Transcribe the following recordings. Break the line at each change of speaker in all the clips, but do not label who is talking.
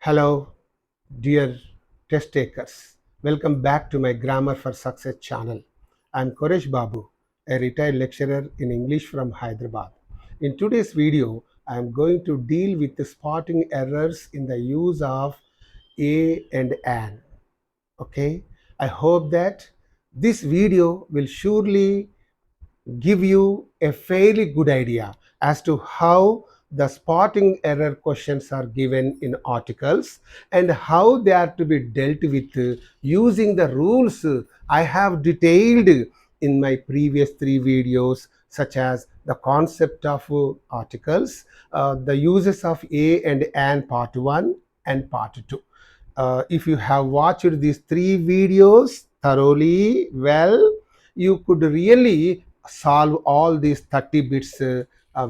Hello, dear test takers. Welcome back to my Grammar for Success channel. I'm Koresh Babu, a retired lecturer in English from Hyderabad. In today's video, I'm going to deal with the spotting errors in the use of a and an. Okay, I hope that this video will surely give you a fairly good idea as to how the spotting error questions are given in articles and how they are to be dealt with using the rules I have detailed in my previous three videos, such as the concept of articles, the uses of a and an part 1 and part 2. If you have watched these three videos thoroughly well, you could really solve all these 30 bits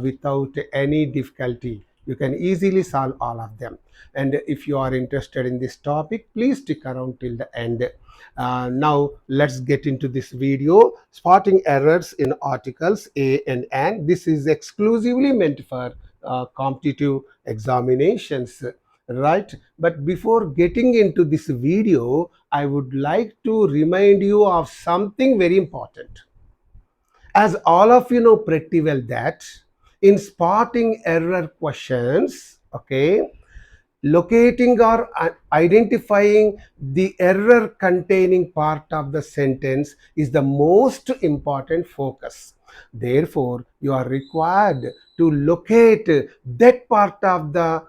without any difficulty. You can easily solve all of them. And if you are interested in this topic, please stick around till the end. Now let's get into this video. Spotting errors in articles a and an. This is exclusively meant for competitive examinations, right? But before getting into this video, I would like to remind you of something very important. As all of you know pretty well that in spotting error questions, okay, locating or identifying the error containing part of the sentence is the most important focus. Therefore, you are required to locate that part of the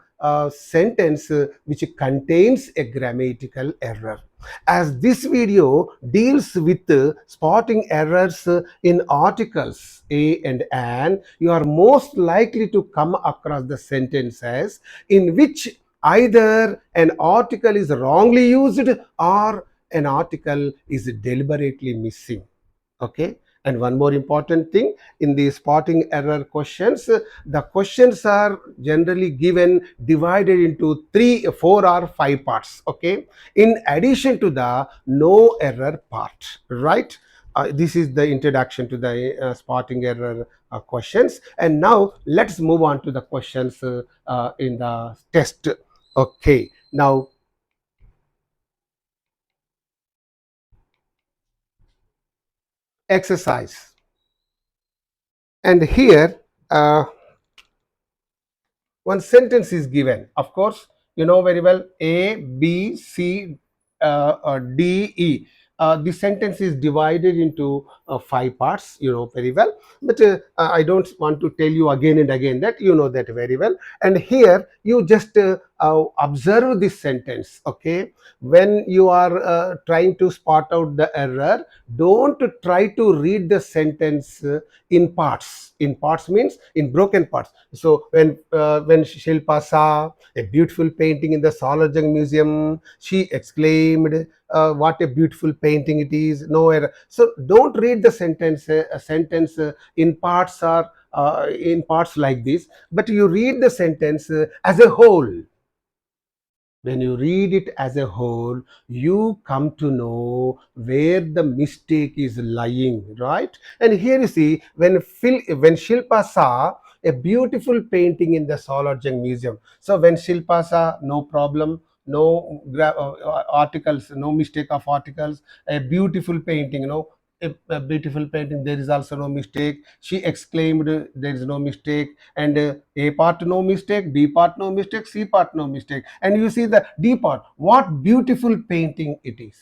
sentence which contains a grammatical error. As this video deals with spotting errors in articles a and an, you are most likely to come across the sentences in which either an article is wrongly used or an article is deliberately missing. Okay, and one more important thing, in the spotting error questions, the questions are generally given divided into 3, 4 or 5 parts. Okay, in addition to the no error part, right? This is the introduction to the spotting error questions, and now let's move on to the questions in the test. Okay, now exercise, and here one sentence is given. Of course, you know very well, A, B, C, D, E. The sentence is divided into 5 parts, you know very well. But I don't want to tell you again and again that you know that very well. And here you just observe this sentence. Okay, when you are trying to spot out the error, don't try to read the sentence in parts. In parts means in broken parts. So when Shilpa saw a beautiful painting in the Salarjung Museum, she exclaimed, "What a beautiful painting it is!" No error. So don't read the sentence in parts or in parts like this, but you read the sentence as a whole. When you read it as a whole, you come to know where the mistake is lying, right? And here you see, when Shilpa saw a beautiful painting in the Salarjung Museum. So when Shilpa saw, no problem, no articles, no mistake of articles, a beautiful painting, a beautiful painting, there is also no mistake. She exclaimed, there is no mistake. And A part no mistake, B part no mistake, C part no mistake. And you see the D part, what beautiful painting it is.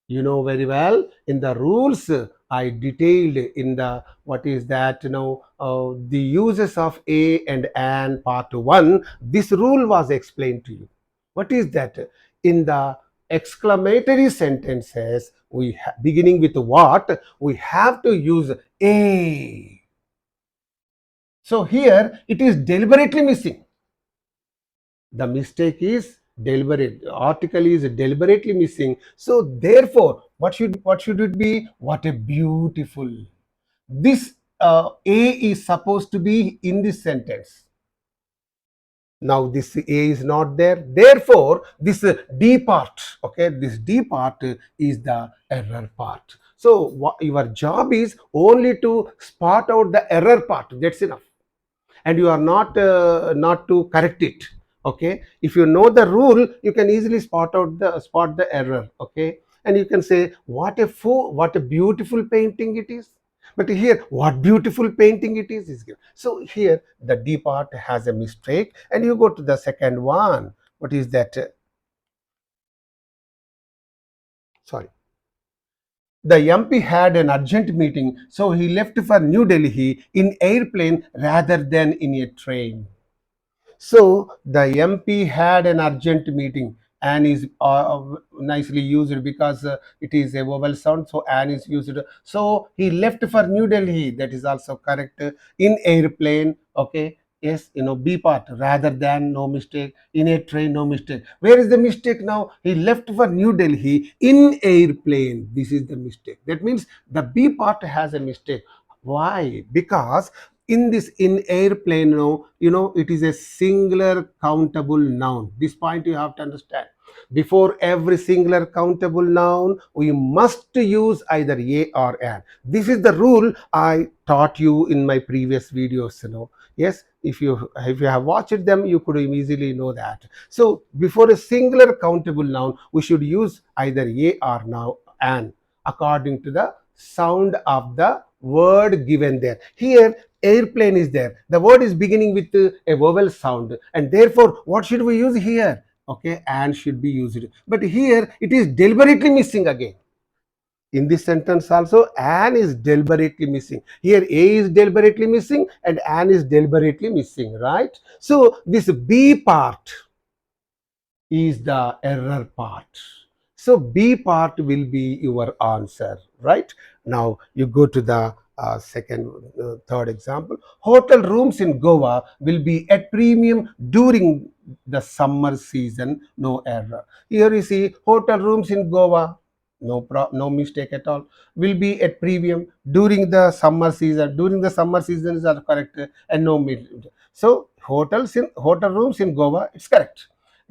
You know very well, in the rules I detailed in the what is that, the uses of a and an part 1. This rule was explained to you. What is that? In the exclamatory sentences, beginning with what, we have to use a. So here it is deliberately missing. The mistake is deliberate. The article is deliberately missing. So therefore, what should it be? What a beautiful. This a is supposed to be in this sentence. Now this a is not there. Therefore, this D part, okay, this D part is the error part. So your job is only to spot out the error part. That's enough, and you are not to correct it. Okay, if you know the rule, you can easily spot the error. Okay, and you can say what a beautiful painting it is. But here, what beautiful painting it is given. So here the D part has a mistake, and you go to the second one. What is that? Sorry. The MP had an urgent meeting, so he left for New Delhi in airplane rather than in a train. So the MP had an urgent meeting and is nicely used because it is a vowel sound. So and is used. So he left for New Delhi. That is also correct. In airplane. Okay. Yes, B part rather than, no mistake. In a train, no mistake. Where is the mistake now? He left for New Delhi in airplane. This is the mistake. That means the B part has a mistake. Why? Because in airplane, it is a singular countable noun. This point you have to understand. Before every singular countable noun, we must use either a or an. This is the rule I taught you in my previous videos. Yes, if you have watched them, you could easily know that. So before a singular countable noun, we should use either a or now an, according to the sound of the word given there. Here airplane is there. The word is beginning with a vowel sound, and therefore what should we use here? Okay, and should be used. But here it is deliberately missing again. In this sentence also, an is deliberately missing. Here a is deliberately missing and an is deliberately missing, right? So this B part is the error part. So B part will be your answer, right? Now you go to the third example. Hotel rooms in Goa will be at premium during the summer season. No error. Here you see hotel rooms in Goa. No mistake at all. Will be at premium during the summer season. During the summer seasons are correct and no mistake. So hotel rooms in Goa, it's correct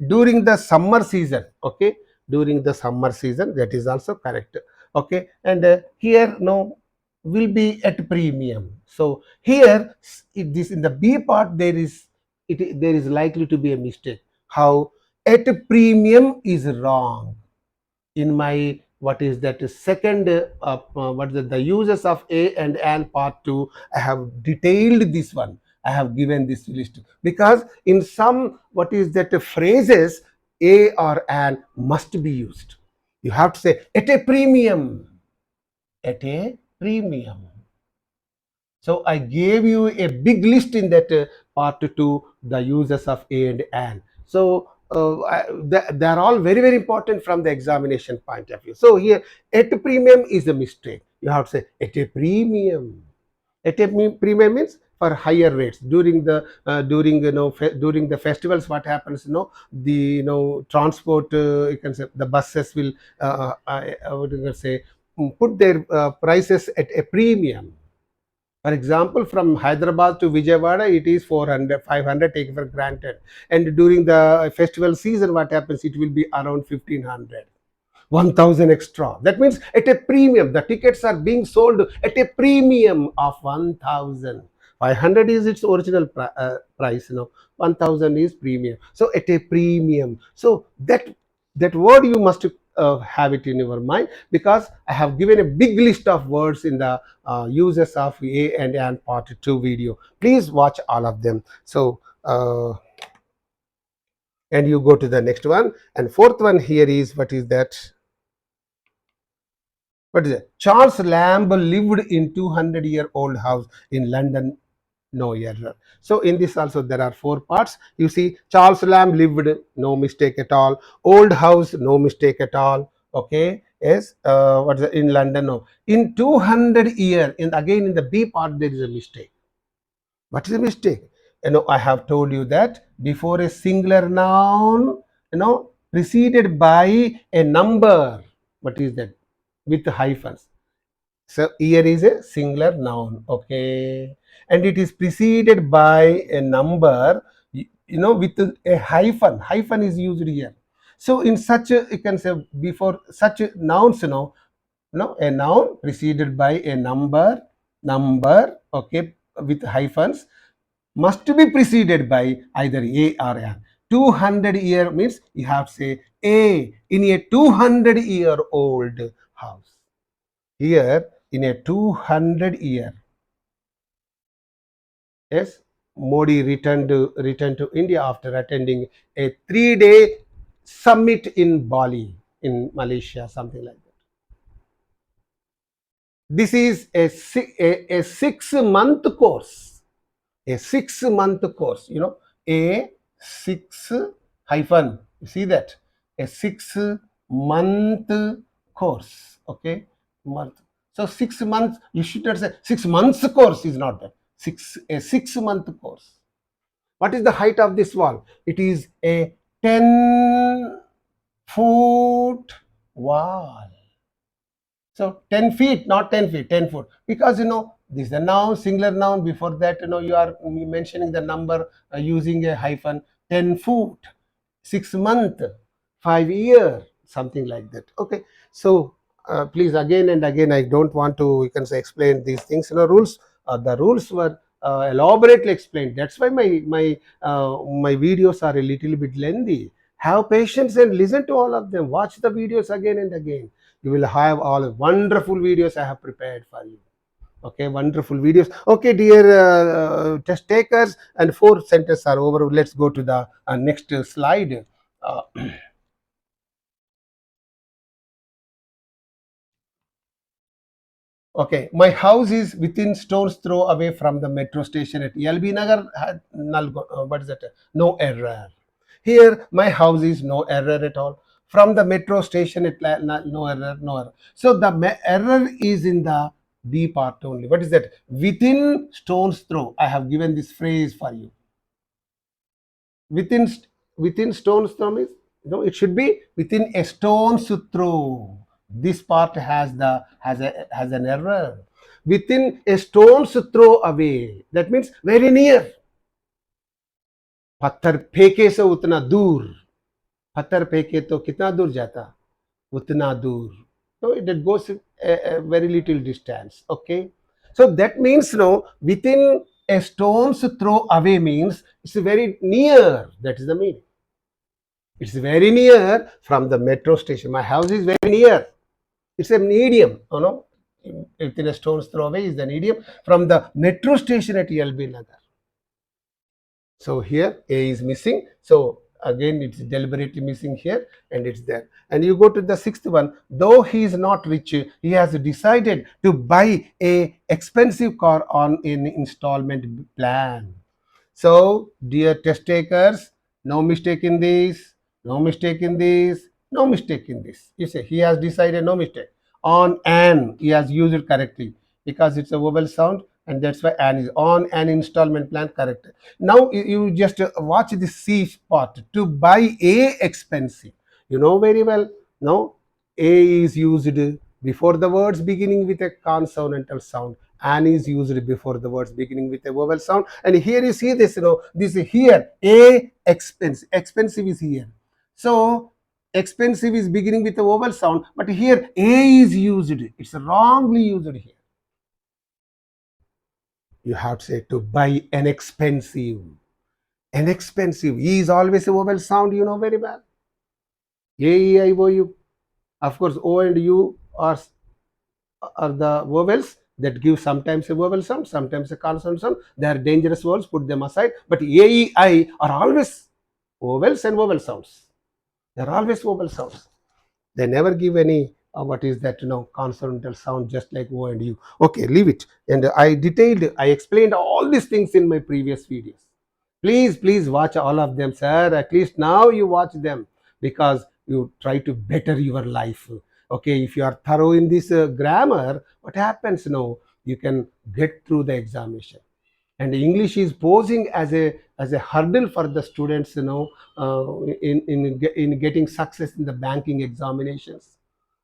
during the summer season. Okay, during the summer season, that is also correct. Okay, and here no will be at premium. So here this in the B part there is likely to be a mistake. How? At premium is wrong. In my what is that second what is the uses of a and an part 2, I have detailed this one. I have given this list because in some what is that phrases a or an must be used. You have to say at a premium, at a premium. So I gave you a big list in that part 2, the uses of a and an. So they are all very, very important from the examination point of view. So here, at a premium is a mistake. You have to say at a premium. At a premium means for higher rates during the during the festivals. What happens? The transport. You can say the buses will I would say put their prices at a premium. For example, from Hyderabad to Vijayawada, it is 400, 500, take for granted. And during the festival season, what happens? It will be around 1500. 1000 extra. That means at a premium. The tickets are being sold at a premium of 1000. 500 is its original price. 1000 is premium. So at a premium. So that word you must have it in your mind, because I have given a big list of words in the uses of a and an part 2 video. Please watch all of them. So and you go to the next one, and fourth one here is what is that? What is it? Charles Lamb lived in 200-year-old house in London. No error. So in this also there are 4 parts. You see, Charles Lamb lived, no mistake at all. Old house, no mistake at all. Okay. Yes. What is it? In London? No. In 200 year. Again in the B part there is a mistake. What is the mistake? I have told you that before a singular noun, preceded by a number. What is that? With hyphens. So here is a singular noun, okay, and it is preceded by a number, with a hyphen. Hyphen is used here. So in such a, you can say before such nouns, a noun preceded by a number, okay, with hyphens, must be preceded by either a or an. 200-year means you have to say a in a 200-year-old house. Here in a 200-year, yes, Modi returned to India after attending a 3-day summit in Bali, in Malaysia, something like that. This is a 6-month course. A 6-month course, a 6 hyphen, you see that, a 6-month course, okay, month. So 6 months, you should not say 6 months course, is not that. A 6-month course. What is the height of this wall? It is a 10-foot wall. So 10 feet, not 10 feet, 10 foot. Because, this is a noun, singular noun. Before that, you are mentioning the number using a hyphen. 10 foot, 6 month, 5 year, something like that. Okay. So please, again and again, I don't want to, you can say, explain these things. Rules. The rules were elaborately explained. That's why my videos are a little bit lengthy. Have patience and listen to all of them. Watch the videos again and again. You will have all wonderful videos I have prepared for you. Okay, wonderful videos. Okay, dear test takers, and 4 sentences are over. Let's go to the next slide. Uh, okay, my house is within stone's throw away from the metro station at LB Nagar. What is that? No error. Here, my house is no error at all. From the metro station, no error, no error. So the error is in the B part only. What is that? Within stone's throw. I have given this phrase for you. Within within stone's throw means, it should be within a stone's throw. This part has an error. Within a stone's throw away. That means very near. पत्थर फेंके से उतना दूर. पत्थर फेंके तो कितना दूर जाता? Utna dur. So it goes a very little distance. Okay. So that means, within a stone's throw away means it's very near. That is the meaning. It's very near from the metro station. My house is very near. It's an idiom, within a stone's throw away is an idiom from the metro station at LB Nagar. So here A is missing. So again, it's deliberately missing here, and it's there. And you go to the 6th one. Though he is not rich, he has decided to buy a expensive car on an installment plan. So, dear test takers, no mistake in this, no mistake in this, no mistake in this. You say he has decided, no mistake. On an, he has used it correctly because it's a vowel sound, and that's why an is on an installment plan, correct. Now you just watch the C part. To buy a expensive. You know very well. No, a is used before the words beginning with a consonantal sound. An is used before the words beginning with a vowel sound. And here you see this, this here, a expensive is here. So expensive is beginning with a vowel sound, but here a is used. It's wrongly used here. You have to say to buy an expensive. An expensive. E is always a vowel sound, you know very well. A, E, I, O, U. Of course, O and U are the vowels that give sometimes a vowel sound, sometimes a consonant sound. They are dangerous vowels, put them aside. But A, E, I are always vowels and vowel sounds. They are always vowel sounds. They never give any what is that, consonantal sound, just like O and U. Okay, leave it. And I explained all these things in my previous videos. Please watch all of them, sir. At least now you watch them, because you try to better your life. Okay, if you are thorough in this grammar, what happens? You can get through the examination. And English is posing as a hurdle for the students, in getting success in the banking examinations,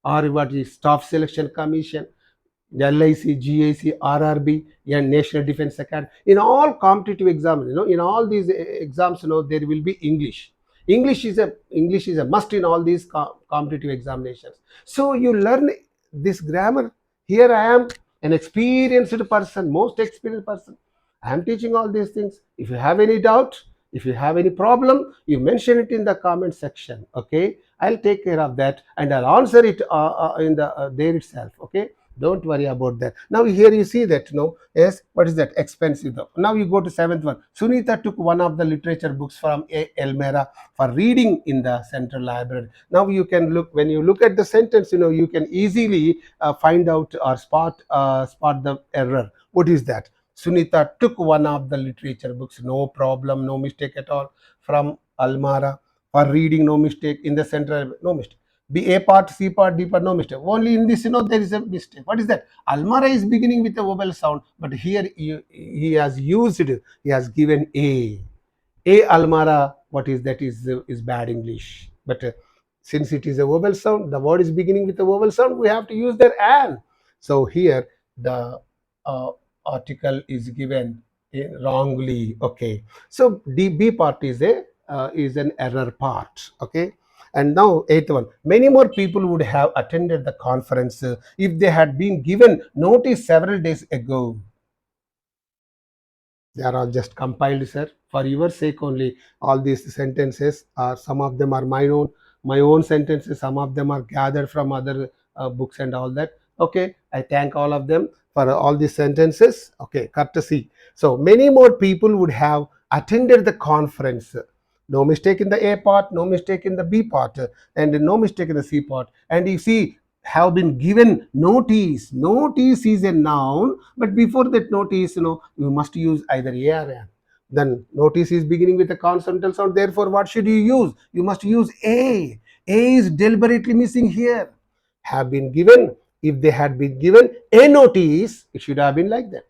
or what is staff selection commission, LIC, GIC, RRB, and National Defense Academy. In all competitive exams, in all these exams, there will be English. English is a must in all these competitive examinations. So you learn this grammar. Here I am, an experienced person, most experienced person. I am teaching all these things. If you have any doubt, If you have any problem, you mention it in the comment section. Okay, I'll take care of that and I'll answer it in the there itself. Okay, don't worry about that. Now here you see that, yes, what is that? Expensive though. Now you go to seventh one. Sunita took one of the literature books from Elmera for reading in the central library. Now you can look, when you look at the sentence, you can easily find out or spot the error. What is that? Sunita took one of the literature books, no problem, no mistake at all, from Almara for reading, no mistake. In the central, no mistake. B, A part, C part, D part, no mistake. Only in this, there is a mistake. What is that? Almara is beginning with a vowel sound, but here he has used, he has given A Almara. What is that? Is bad English. But since it is a vowel sound, the word is beginning with a vowel sound, we have to use their an. So here the uh, article is given wrongly. Okay. So D B part is an error part. Okay. And now eighth one. Many more people would have attended the conference if they had been given notice several days ago. They are all just compiled, sir, for your sake only. All these sentences are, some of them are my own sentences, some of them are gathered from other books and all that. Okay, I thank all of them for all these sentences. Okay, courtesy. So many more people would have attended the conference. No mistake in the A part, no mistake in the B part, and no mistake in the C part. And you see, have been given notice. Notice is a noun, but before that notice, you must use either a or an. Then notice is beginning with a consonantal sound. Therefore, what should you use? You must use a. A is deliberately missing here. Have been given. If they had been given a notice, it should have been like that.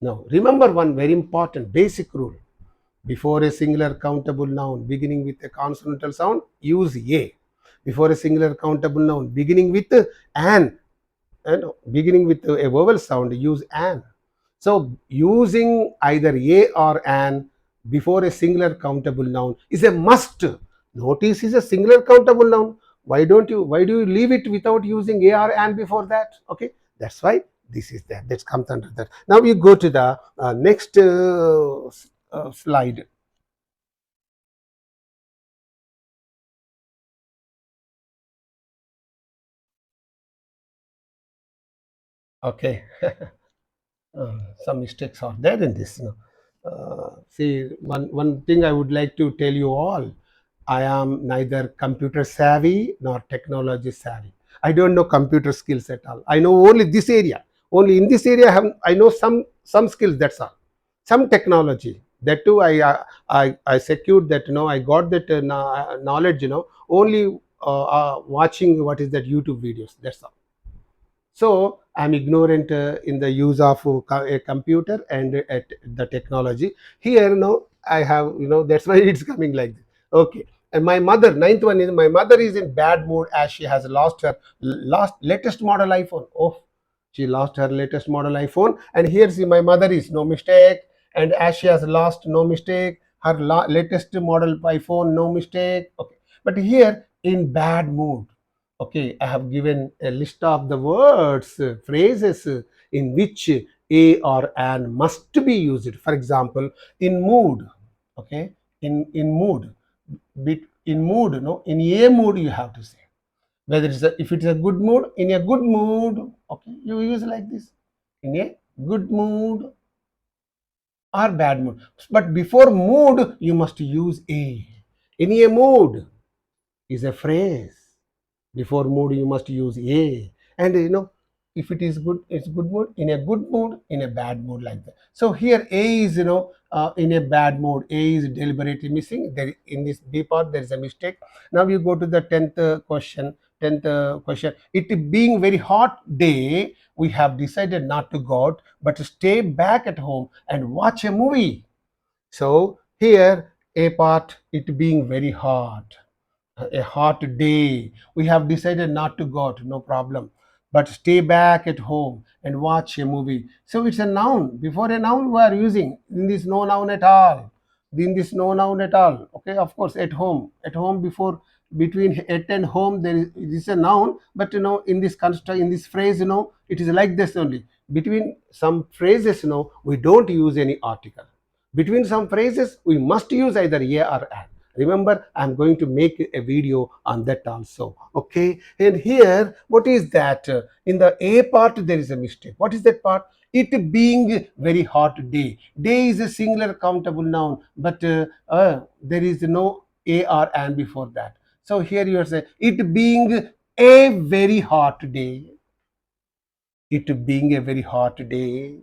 Now, remember one very important basic rule. Before a singular countable noun beginning with a consonantal sound, use a. Before a singular countable noun beginning with an and beginning with a vowel sound, use an. So using either a or an before a singular countable noun is a must. Notice is a singular countable noun. Why do you leave it without using a or an before that? Okay, that's why this is there. That comes under that. Now we go to the next slide. Okay. Some mistakes are there in this. See, one thing I would like to tell you all, I am neither computer savvy nor technology savvy. I don't know computer skills at all. I know only this area. Only in this area, I know some skills. That's all. Some technology. That too, I secured that. I got that knowledge. Only watching what is that YouTube videos. That's all. So I'm ignorant in the use of a computer and at the technology. Here, I have, that's why it's coming like this. Okay. And my mother, ninth one is, my mother is in bad mood as she has lost her last latest model iPhone. Oh, she lost her latest model iPhone. And here, see, my mother is no mistake. And as she has lost, no mistake, her latest model iPhone, no mistake. Okay. But here, in bad mood. Okay, I have given a list of the words, phrases in which a or an must be used. For example, in mood. Okay, in mood, in mood, in a mood you have to say. Whether if it's a good mood, in a good mood. Okay, you use like this. In a good mood or bad mood. But before mood, you must use a. In a mood is a phrase. Before mood, you must use a. And if it is good, it's good mood. In a good mood, in a bad mood, like that. So here a is, in a bad mood. A is deliberately missing. There in this B part, there is a mistake. Now you go to the 10th question. 10th question. It being very hot day, we have decided not to go out, but to stay back at home and watch a movie. So here a part, it being very hot, a hot day, we have decided not to go out, no problem, but stay back at home and watch a movie. So it's a noun. Before a noun we are using, in this no noun at all, in this no noun at all. Okay, of course, at home, before, between at and home, there is, it is a noun, but in this construct, in this phrase, it is like this only. Between some phrases, we don't use any article. Between some phrases, we must use either a or an. Remember, I'm going to make a video on that also. Okay. And here, what is that? In the A part, there is a mistake. What is that part? It being very hot day. Day is a singular countable noun, but there is no a or an before that. So here you are saying it being a very hot day. It being a very hot day.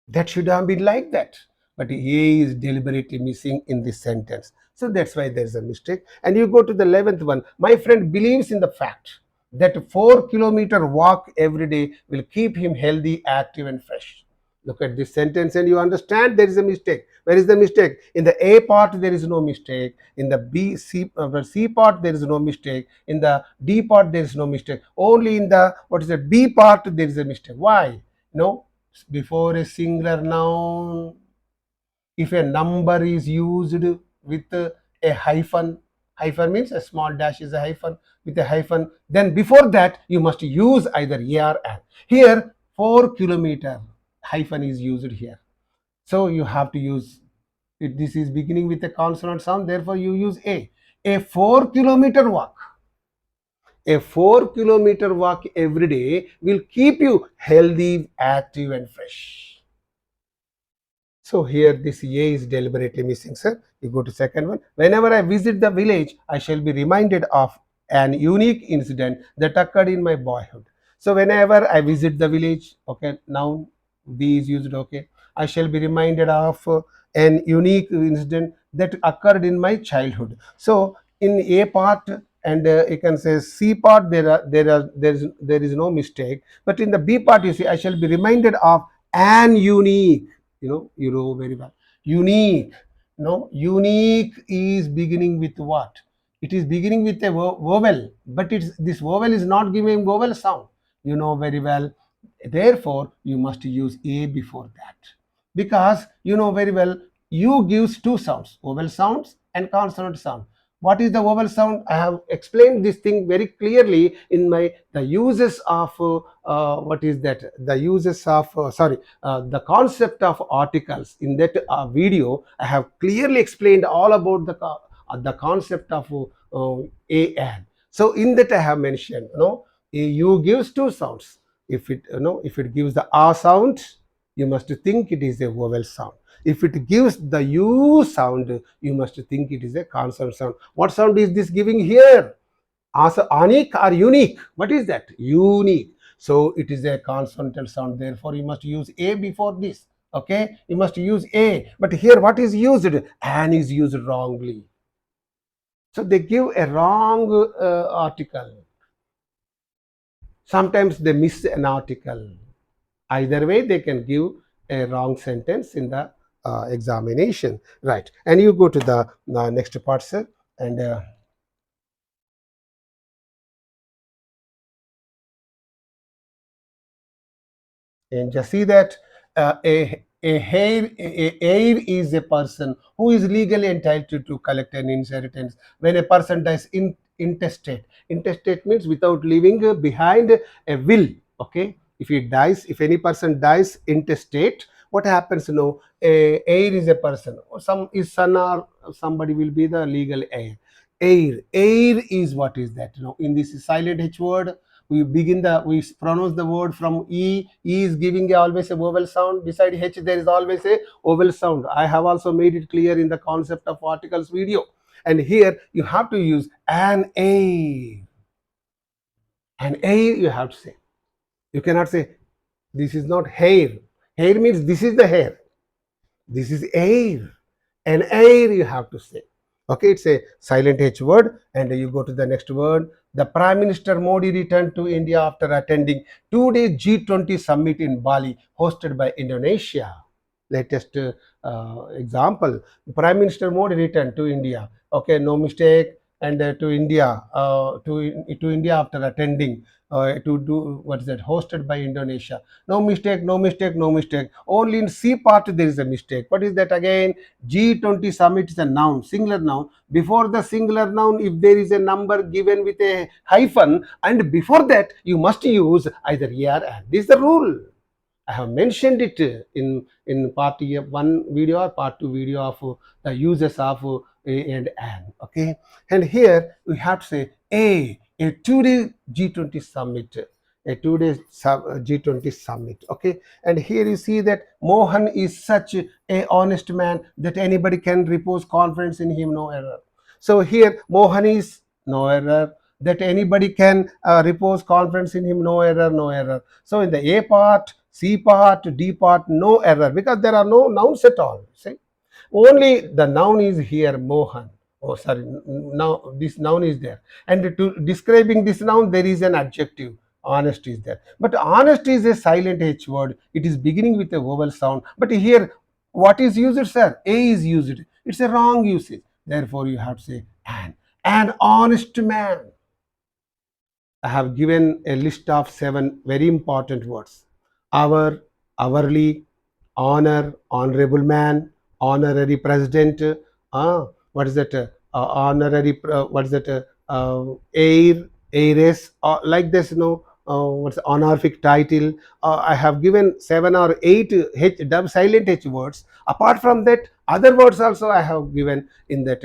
That should have been like that. But A is deliberately missing in this sentence. So that's why there's a mistake. And you go to the 11th one. My friend believes in the fact that 4-kilometer walk every day will keep him healthy, active, and fresh. Look at this sentence and you understand there is a mistake. Where is the mistake? In the A part, there is no mistake. In the C part, there is no mistake. In the D part, there is no mistake. Only in the, what is it, B part, there is a mistake. Why? No, before a singular noun, if a number is used with a hyphen, hyphen means a small dash is a hyphen, with a hyphen, then before that you must use either a or an. Here 4-kilometer hyphen is used here, so you have to use it. This is beginning with a consonant sound, therefore you use a 4-kilometer walk. A 4-kilometer walk every day will keep you healthy, active, and fresh. So here this A is deliberately missing, sir. You go to second one. Whenever I visit the village, I shall be reminded of an unique incident that occurred in my boyhood. So whenever I visit the village, okay, now B is used, okay. I shall be reminded of an unique incident that occurred in my childhood. So in A part and you can say C part, there is no mistake. But in the B part, you see, I shall be reminded of an unique, you know very well, unique. No, unique is beginning with what? It is beginning with a vowel, but this vowel is not giving vowel sound, you know very well. Therefore you must use a before that, because you know very well, you gives two sounds, vowel sounds and consonant sound. What is the vowel sound? I have explained this thing very clearly in my the uses of what is that, the uses of the concept of articles. In that video I have clearly explained all about the concept of a and. So in that I have mentioned, a u gives two sounds. If it, if it gives the a sound, you must think it is a vowel sound. If it gives the u sound, you must think it is a consonant sound. What sound is this giving here? Also, unique or unique? What is that? Unique. So it is a consonantal sound. Therefore, you must use a before this. Okay, you must use a. But here, what is used? An is used wrongly. So they give a wrong article. Sometimes they miss an article. Either way, they can give a wrong sentence in the examination. Right. And you go to the next part, sir. And just see that a heir is a person who is legally entitled to collect an inheritance when a person dies intestate. Intestate means without leaving behind a will. Okay, if he dies, if any person dies intestate, what happens? A heir is a person, or some his son or somebody will be the legal heir. Heir is, what is that? In this silent H word, we pronounce the word from e is giving always a vowel sound. Beside h there is always a vowel sound. I have also made it clear in the concept of articles video. And here you have to use an a you have to say. You cannot say this is not hair. Hair means this is the hair, this is air. An air you have to say. Okay, it's a silent H word. And you go to the next word. The Prime Minister Modi returned to India after attending 2-day G20 summit in Bali, hosted by Indonesia. Latest example, Prime Minister Modi returned to India. Okay, no mistake. And to India, to India after attending to do, what is that, hosted by Indonesia. No mistake, no mistake, no mistake. Only in C part there is a mistake. What is that again? G20 summit is a noun, singular noun. Before the singular noun, if there is a number given with a hyphen, and before that you must use either a or an. This is the rule. I have mentioned it in part one video or part two video of the uses of a and an. Okay, and here we have to say a 2 day G20 summit, a 2 day G20 summit. Okay, and here you see that Mohan is such a honest man that anybody can repose confidence in him, no error. So here Mohan is no error, that anybody can repose confidence in him, no error, no error. So in the A part, C part, D part, no error, because there are no nouns at all. See, only the noun is here, Mohan. Oh, sorry, now this noun is there, and to describing this noun there is an adjective, honest is there. But honest is a silent H word, it is beginning with a vowel sound. But here what is used, sir? A is used. It's a wrong usage. Therefore you have to say an honest man. I have given a list of 7 very important words: hour, hourly, honor, honorable man, honorary president, what is that? Honorary, what is that? Heir, heiress, like this, what's the honorific title? I have given 7 or 8 silent H words. Apart from that, other words also I have given in that,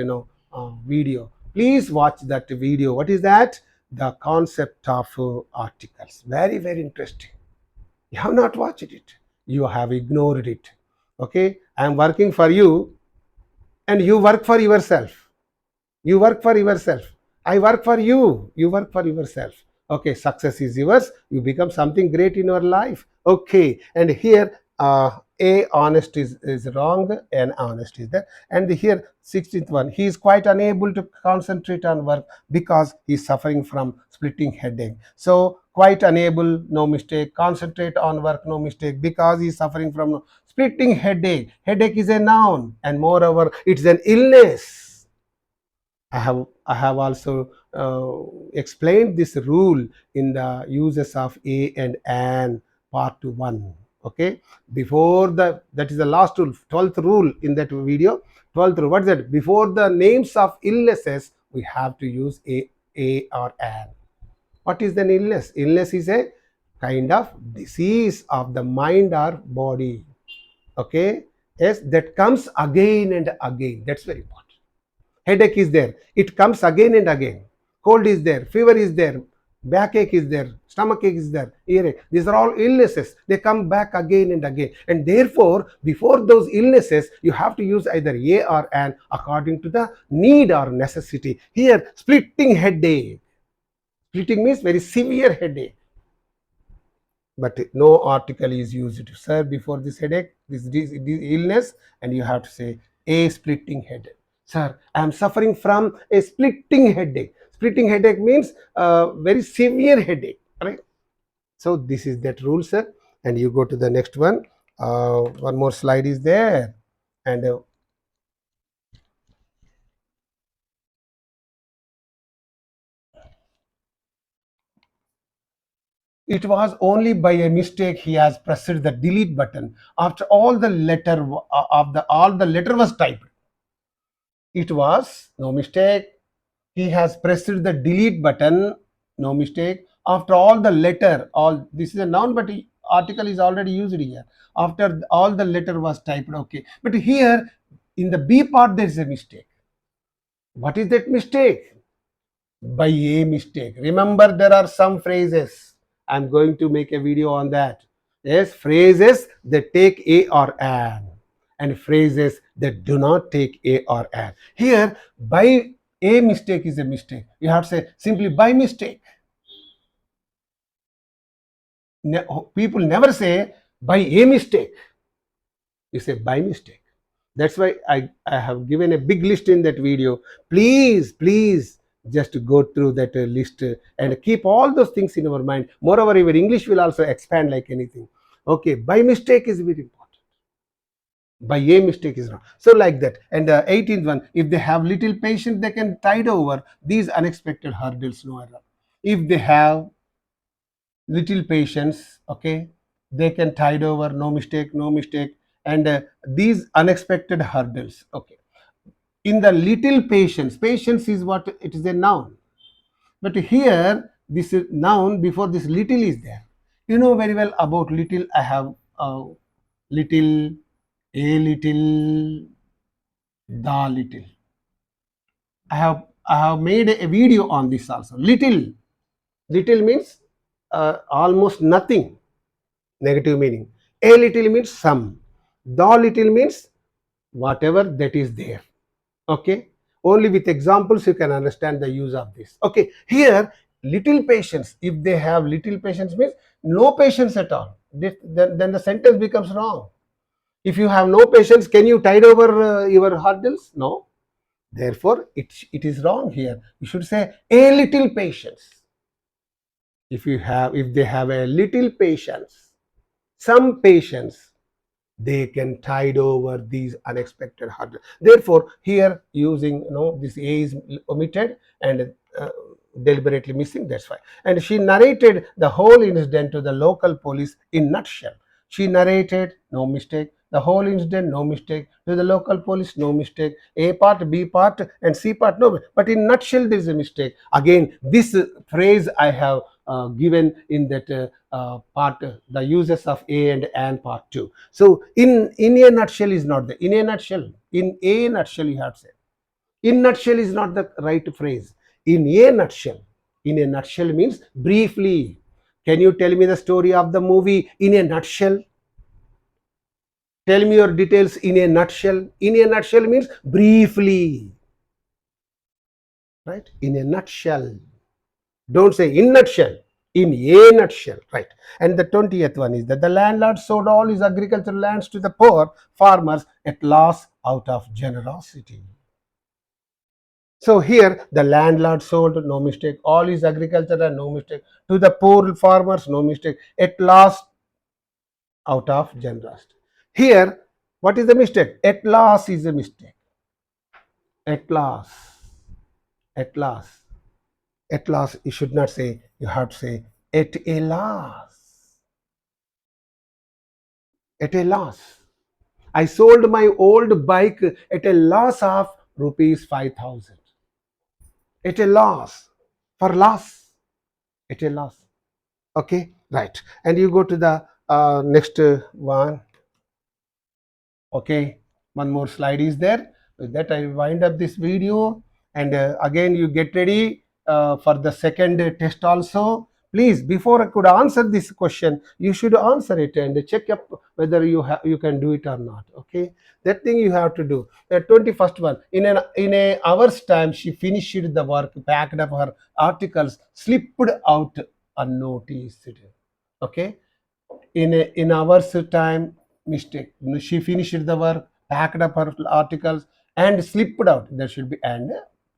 video. Please watch that video. What is that? The concept of articles. Very, very interesting. You have not watched it, you have ignored it. Okay, I am working for you and you work for yourself. You work for yourself, I work for you, you work for yourself. Okay, success is yours, you become something great in your life. Okay, and here a honest is wrong and honest is there. And here 16th one, he is quite unable to concentrate on work because he is suffering from splitting headache. So quite unable, no mistake. Concentrate on work, no mistake, because he is suffering from splitting headache. Headache is a noun, and moreover it's an illness. I have also explained this rule in the uses of a and an, part 1. Okay, before that is the last rule, 12th rule in that video. 12th rule, what is that? Before the names of illnesses we have to use a or an. What is an illness? Illness is a kind of disease of the mind or body. Okay, yes, that comes again and again. That's very important. Headache is there, it comes again and again. Cold is there, fever is there, backache is there, stomach ache is there, earache. These are all illnesses, they come back again and again. And therefore before those illnesses you have to use either a or an according to the need or necessity. Here splitting headache, splitting means very severe headache, but no article is used, sir, before this headache, this illness, and you have to say a splitting headache. Sir, I am suffering from a splitting headache. Splitting headache means very severe headache, right? So this is that rule, sir. And you go to the next one. One more slide is there, and it was only by a mistake he has pressed the delete button after all the letter was typed. It was no mistake. He has pressed the delete button, no mistake, after all the letter, all this is a noun, but article is already used here. After all the letter was typed, okay. But here in the B part there is a mistake. What is that mistake? By a mistake. Remember, there are some phrases. I'm going to make a video on that. Yes, phrases that take a or an, and phrases that do not take a or an. Here, by a mistake is a mistake. You have to say simply by mistake. People never say by a mistake. You say by mistake. That's why I have given a big list in that video. Please just go through that list and keep all those things in our mind. Moreover, your English will also expand like anything. Okay, by mistake is very important. By a mistake is wrong. So like that. And 18th one, if they have little patience, they can tide over these unexpected hurdles, no error. If they have little patience, okay, they can tide over, no mistake, no mistake. And these unexpected hurdles, okay. In the little patience, patience is what? It is a noun. But here, this is noun, before this little is there. You know very well about little, I have little, a little, the little. I have made a video on this also. Little, little means almost nothing, negative meaning. A little means some. The little means whatever that is there. Okay, only with examples you can understand the use of this. Okay, here little patience, if they have little patience means no patience at all. Then the sentence becomes wrong. If you have no patience, can you tide over your hurdles? No. Therefore it is wrong here. You should say a little patience. If they have a little patience, some patience, they can tide over these unexpected hurdles. Therefore, here using this A is omitted and deliberately missing. That's why. And she narrated the whole incident to the local police in nutshell. She narrated, no mistake. The whole incident, no mistake. To the local police, no mistake. A part, B part, and C part, no. But in nutshell, there is a mistake. Again, this phrase I have given in that part, the uses of a and part 2. So in a nutshell is not there. In a nutshell, in a nutshell you have to say. In nutshell is not the right phrase. In a nutshell. In a nutshell means briefly. Can you tell me the story of the movie in a nutshell? Tell me your details in a nutshell. In a nutshell means briefly. Right? In a nutshell. Don't say in nutshell. In a nutshell, right? And the 20th one is that the landlord sold all his agricultural lands to the poor farmers at loss out of generosity. So here the landlord sold, no mistake, all his agriculture, no mistake, to the poor farmers, no mistake, at loss out of generosity. Here, what is the mistake? At loss is a mistake. At loss. At loss. At loss, you should not say, you have to say at a loss. At a loss. I sold my old bike at a loss of rupees 5,000. At a loss. For loss. At a loss. Okay, right. And you go to the next one. Okay, one more slide is there. With that, I wind up this video. And again, you get ready for the second test also. Please, before I could answer this question, you should answer it and check up whether you can do it or not. Okay, that thing you have to do. The 21st one, in a hour's time, she finished the work, packed up her articles, slipped out unnoticed. Okay, in hours time, mistake. She finished the work, packed up her articles, and slipped out. There should be and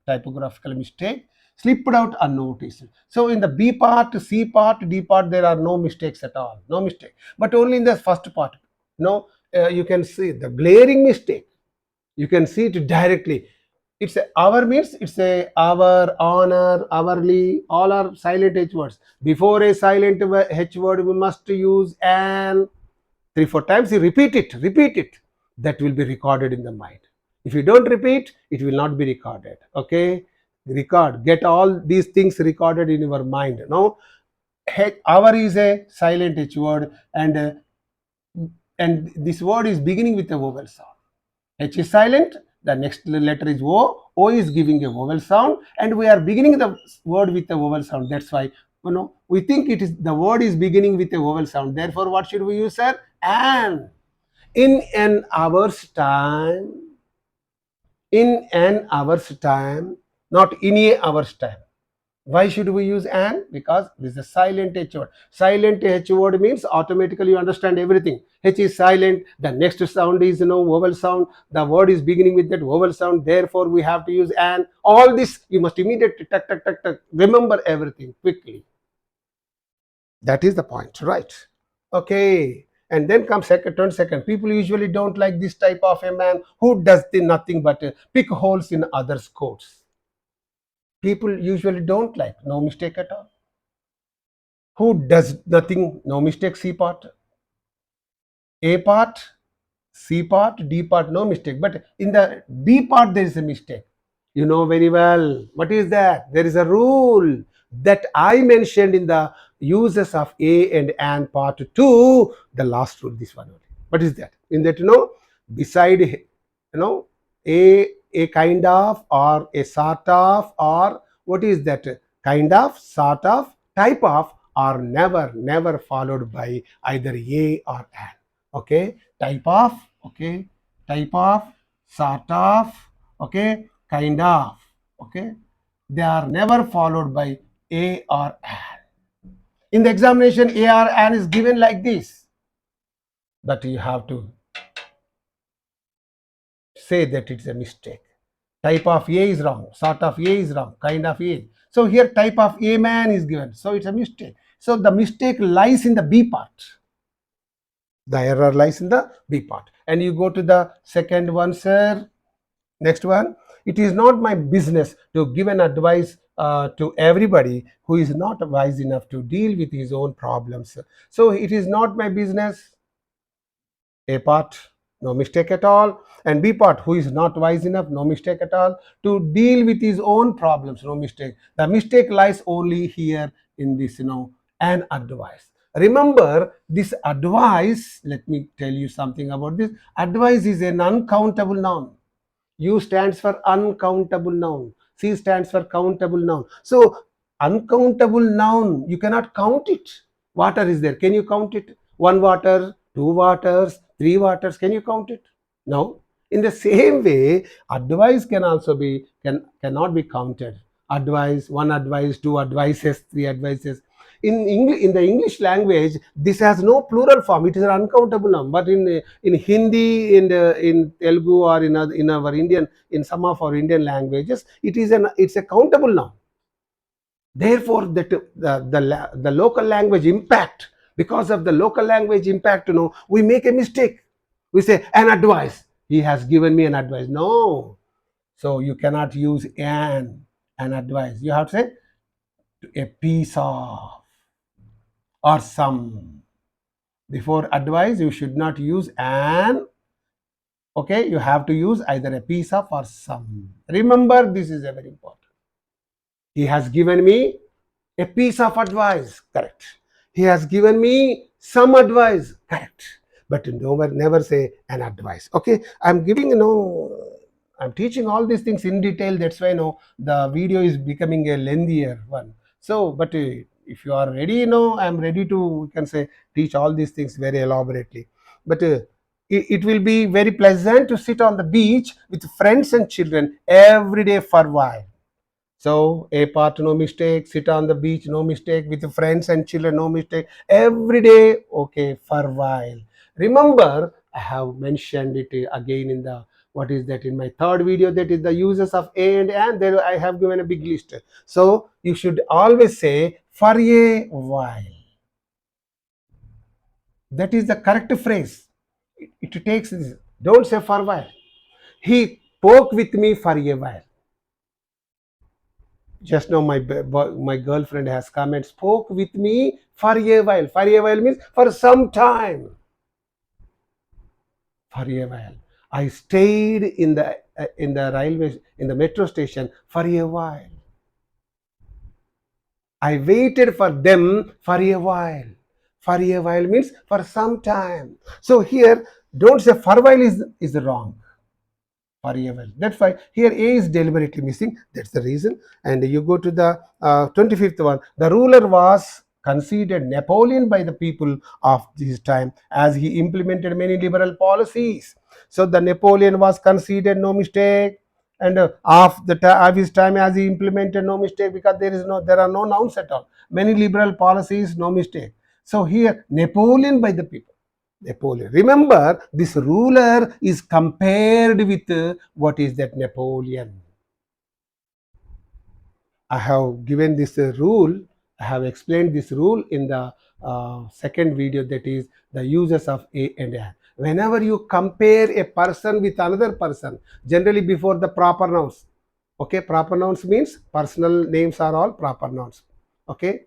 typographical mistake. Slipped out unnoticed. So in the B part, C part, D part, there are no mistakes at all. No mistake. But only in the first part. No, you can see the glaring mistake. You can see it directly. It's a hour means it's a hour, honor, hourly, all are silent H words. Before a silent H word, we must use an. 3-4 times you repeat it. That will be recorded in the mind. If you don't repeat, it will not be recorded. Okay, get all these things recorded in your mind. Now, hour is a silent H word, and this word is beginning with a vowel sound. H is silent, the next letter is O. O is giving a vowel sound, and we are beginning the word with a vowel sound. That's why we think it is the word is beginning with a vowel sound. Therefore, what should we use, sir? An. In an hour's time. In an hour's time, not in a hour's time. Why should we use an? Because this is a silent H word. Silent H word means automatically you understand everything. H is silent. The next sound is vowel sound. The word is beginning with that vowel sound. Therefore, we have to use an. All this you must immediately remember everything quickly. That is the point, right? Okay. And then comes turn second. People usually don't like this type of a man who does nothing but pick holes in others' coats. People usually don't like, no mistake at all. Who does nothing, no mistake, C part. A part, C part, D part, no mistake. But in the B part, there is a mistake. You know very well. What is that? There is a rule. that I mentioned in the uses of a and an part 2, the last rule, this one only. What is that? In that, beside, a kind of, or a sort of, or what is that? Kind of, sort of, type of, are never followed by either a or an. Okay, type of, okay, type of, sort of, okay, kind of, okay, they are never followed by a or an. In the examination, a or an is given like this, but you have to say that it's a mistake. Type of a is wrong, sort of a is wrong, kind of a. So here type of a man is given, so it's a mistake. So the mistake lies in the b part. The error lies in the b part. And you go to the second one, sir. Next one, it is not my business to give an advice to everybody who is not wise enough to deal with his own problems. So it is not my business. A part, no mistake at all. And B part, who is not wise enough, no mistake at all, to deal with his own problems, no mistake. The mistake lies only here in this, an advice. Remember, this advice, let me tell you something about this. Advice is an uncountable noun. U stands for uncountable noun. C stands for countable noun. So, uncountable noun, you cannot count it. Water is there. Can you count it? One water, two waters, three waters. Can you count it? No. In the same way, advice can also be cannot be counted. Advice, one advice, two advices, three advices. In the English language, this has no plural form. It is an uncountable noun. But in Hindi, in Telugu, or in our Indian, in some of our Indian languages, it's a countable noun. Therefore, the local language impact, because of the local language impact, we make a mistake. We say an advice. He has given me an advice. No. So you cannot use an advice. You have to say a piece of, or some. Before advice, you should not use an. Okay, you have to use either a piece of or some. Remember, this is a very important. He has given me a piece of advice, correct. He has given me some advice, correct. But never say an advice. Okay, I'm giving, I'm teaching all these things in detail. That's why, the video is becoming a lengthier one. So, but if you are ready, I'm ready to, you can say, teach all these things very elaborately. But it will be very pleasant to sit on the beach with friends and children every day for a while. So a part, no mistake. Sit on the beach, no mistake. With friends and children, no mistake. Every day, okay, for a while. Remember, I have mentioned it again in the, what is that, in my third video, that is the uses of a and an. There I have given a big list. So you should always say for a while. That is the correct phrase. It takes this. Don't say for a while. He spoke with me for a while. Just now my girlfriend has come and spoke with me for a while. For a while means for some time. For a while. I stayed in the railway, in the metro station for a while. I waited for them for a while. For a while means for some time. So here, don't say for a while is wrong. For a while. That's why here A is deliberately missing. That's the reason. And you go to the 25th one. The ruler was considered Napoleon by the people of his time, as he implemented many liberal policies. So the Napoleon was considered, no mistake. And of his time, as he implemented, no mistake, because there are no nouns at all. Many liberal policies, no mistake. So here Napoleon by the people. Napoleon. Remember, this ruler is compared with what is that, Napoleon. I have given this rule, I have explained this rule in the second video, that is the uses of a and an. Whenever you compare a person with another person, generally before the proper nouns. Okay, proper nouns means personal names are all proper nouns. Okay.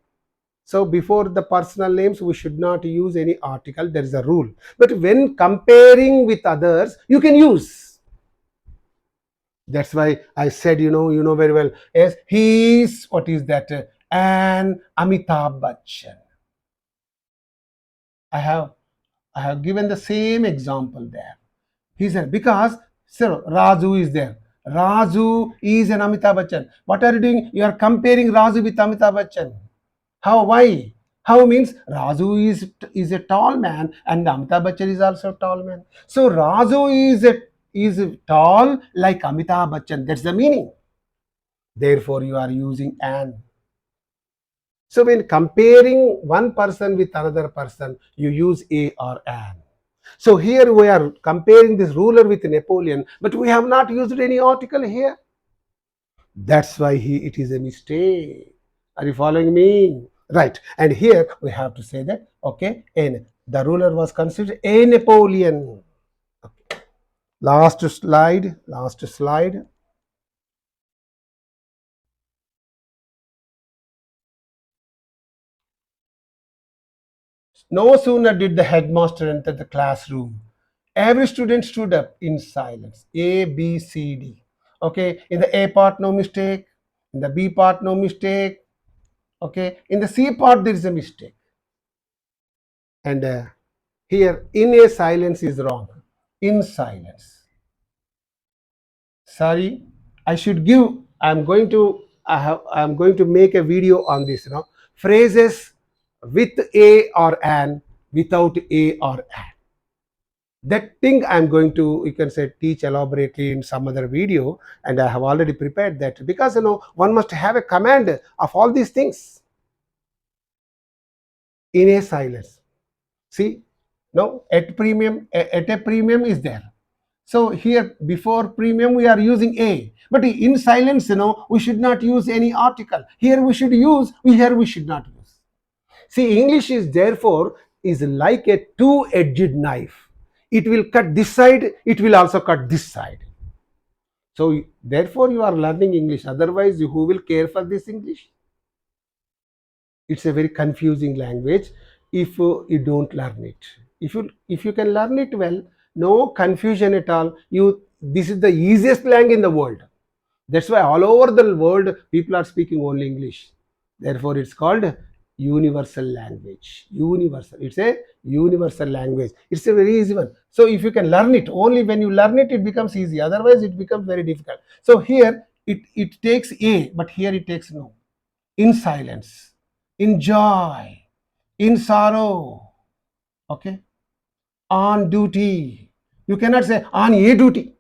So before the personal names, we should not use any article. There is a rule. But when comparing with others, you can use. That's why I said, you know very well. Yes, he is, what is that? and Amitabh Bachchan. I have I have given the same example there. He said, because sir, Raju is there. Raju is an Amitabh Bachchan. What are you doing? You are comparing Raju with Amitabh Bachchan. How? Why? How means Raju is a tall man and Amitabh Bachchan is also a tall man. So Raju is tall like Amitabh Bachchan. That's the meaning. Therefore, you are using an. So when comparing one person with another person, you use a or an. So here we are comparing this ruler with Napoleon, but we have not used any article here. That's why it is a mistake. Are you following me? Right. And here we have to say that, okay, and the ruler was considered a Napoleon. Okay. Last slide. No sooner did the headmaster enter the classroom, every student stood up in silence. A, B, C, D. Okay, in the A part, no mistake. In the B part, no mistake. Okay, in the C part, there is a mistake. And here, in a silence is wrong. In silence. Sorry, I should give. I'm going to make a video on this. Phrases with a or an, without a or an. That thing I'm going to, you can say, teach elaborately in some other video, and I have already prepared that, because one must have a command of all these things in a silence. See, no, at a premium is there. So here before premium we are using a, but in silence, we should not use any article. Here we should use, here we should not use. See, English is therefore is like a two-edged knife. It will cut this side, it will also cut this side. So therefore you are learning English. Otherwise, who will care for this English? It's a very confusing language if you don't learn it. If you can learn it well, no confusion at all. This is the easiest language in the world. That's why all over the world people are speaking only English. Therefore, it's called universal language. Universal. It's a universal language. It's a very easy one. So if you can learn it, only when you learn it, it becomes easy. Otherwise, it becomes very difficult. So here it takes a, but here it takes no. In silence, in joy, in sorrow. Okay. On duty. You cannot say on a duty.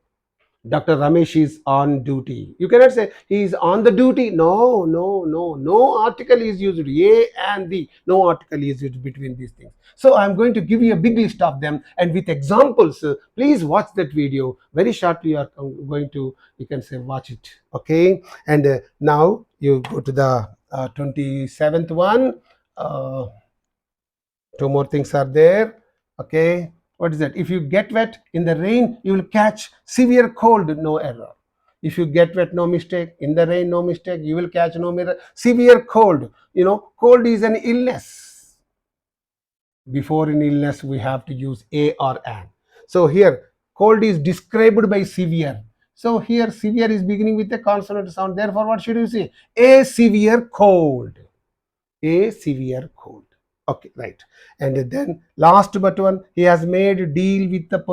Dr. Ramesh is on duty. You cannot say he is on the duty. No, no, no. No article is used. A and the. No article is used between these things. So I'm going to give you a big list of them, and with examples. Please watch that video. Very shortly you are going to, you can say, watch it. Okay. And now you go to the 27th one. Two more things are there. Okay. What is that? If you get wet in the rain, you will catch severe cold. No error. If you get wet, no mistake. In the rain, no mistake. You will catch no mirror. Severe cold. Cold is an illness. Before an illness, we have to use a or an. So here, cold is described by severe. So here, severe is beginning with a consonant sound. Therefore, what should you say? A severe cold. A severe cold. Okay, right. And then last but one, he has made a deal with the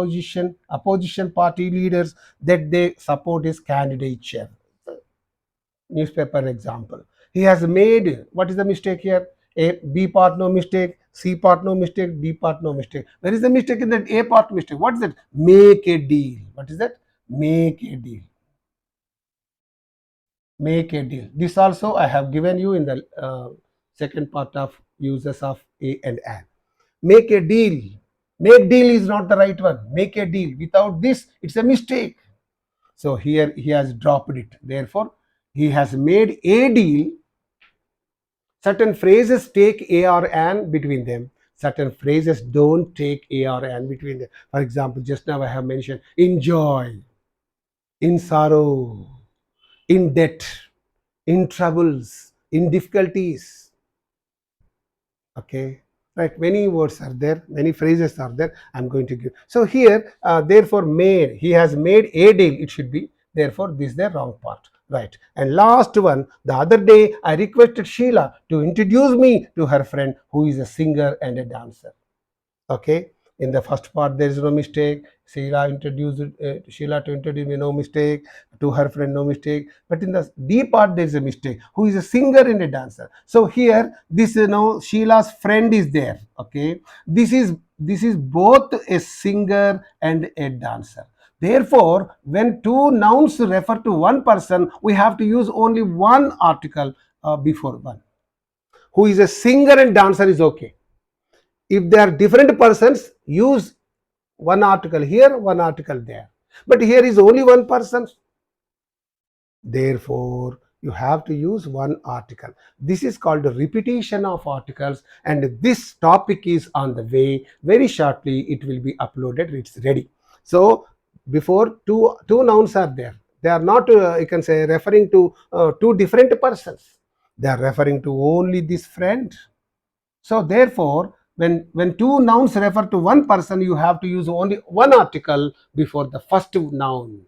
opposition party leaders that they support his candidature. Newspaper example. He has made, what is the mistake here? A, B part no mistake, C part no mistake, D part no mistake. Where is the mistake in that A part mistake? What is that? Make a deal. What is that? Make a deal. Make a deal. This also I have given you in the second part of uses of a and an. Make a deal. Make deal is not the right one. Make a deal. Without this, it's a mistake. So here he has dropped it. Therefore, he has made a deal. Certain phrases take a or an between them. Certain phrases don't take a or an between them. For example, just now I have mentioned in joy, in sorrow, in debt, in troubles, in difficulties. Okay, right? Many words are there, many phrases are there. I'm going to give. So here, therefore, made. He has made a deal. It should be. Therefore, this is the wrong part. Right. And last one, the other day I requested Sheila to introduce me to her friend who is a singer and a dancer. Okay, in the first part there is no mistake. Sheila to introduce me, no mistake. To her friend, no mistake. But in the D part there is a mistake, who is a singer and a dancer. So here this, Sheila's friend is there. Okay, this is both a singer and a dancer. Therefore, when two nouns refer to one person, we have to use only one article before one. Who is a singer and dancer is okay. If they are different persons, use one article here, one article there. But here is only one person. Therefore, you have to use one article. This is called a repetition of articles, and this topic is on the way. Very shortly, it will be uploaded. It's ready. So, before two nouns are there. They are not, you can say, referring to two different persons. They are referring to only this friend. So therefore, when two nouns refer to one person, you have to use only one article before the first noun.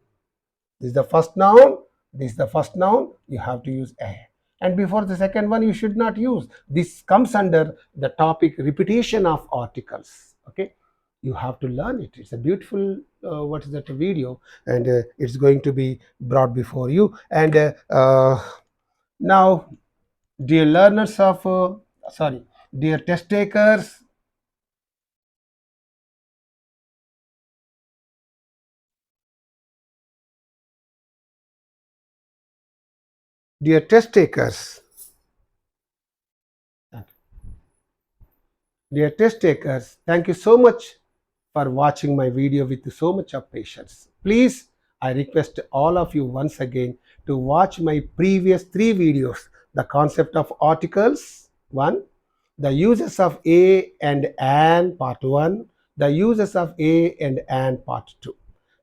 This is the first noun, this is the first noun, you have to use a. And before the second one, you should not use. This comes under the topic repetition of articles. Okay, you have to learn it. It's a beautiful, what is that, video, and it's going to be brought before you. And now, dear learners of, sorry, dear test takers, dear test takers, dear test takers, thank you so much for watching my video with so much of patience. Please, I request all of you once again to watch my previous three videos. The concept of articles, 1. The uses of a and an, part 1. The uses of a and an, part 2.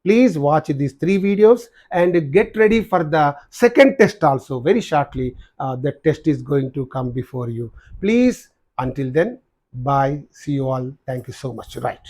Please watch these three videos and get ready for the second test also. Very shortly, the test is going to come before you. Please, until then, bye. See you all. Thank you so much. Right.